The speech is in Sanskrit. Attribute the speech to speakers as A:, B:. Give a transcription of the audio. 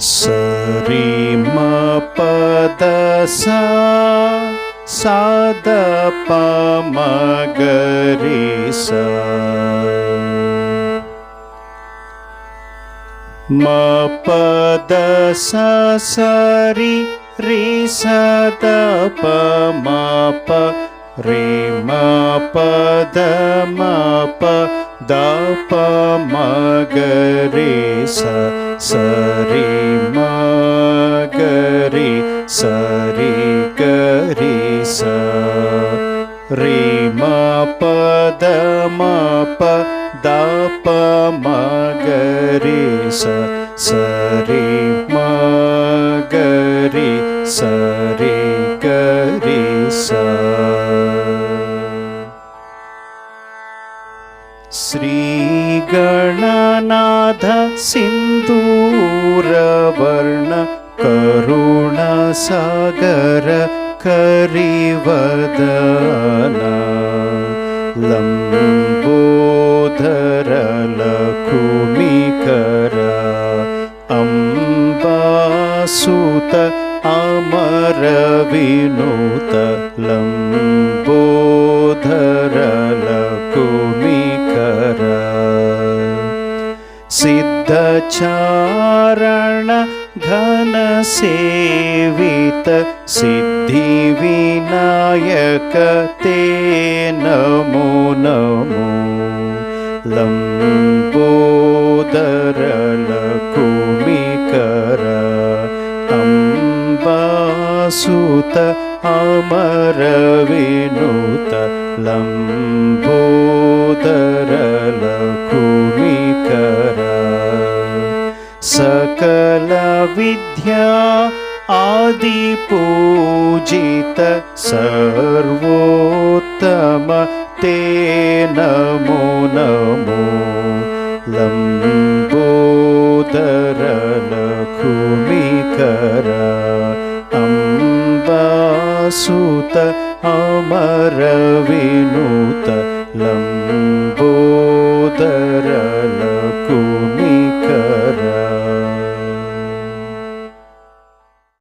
A: सरि म पद सा द प म ग रे सा म पद सा सरि रे सा द प म प रे म पद म प द प म ग रे सा सरि म ग रे सरि ग रे सा रे म पद म प द प म ग रे सा सरि म ग रे सरि ग रे सा। श्री गणनाथ सिंदूरवर्ण करुण सागर करिवदना लंबोदर लकुमिकर अम्बासुत अमर विनुत लंबोदर लकुमिकर सिद्धचारण घन सेवित सिद्धिविनायक ते नमो नमो लंबोदर लकुमिकर अम्बासुत अमर विनुत लंबोदर लकुमिकर सकल विद्या आदि पूजित सर्वोत्तम ते नमो नमो लंबोदर लकुमिकर अम्बासुत अमर विनुत लंबोदर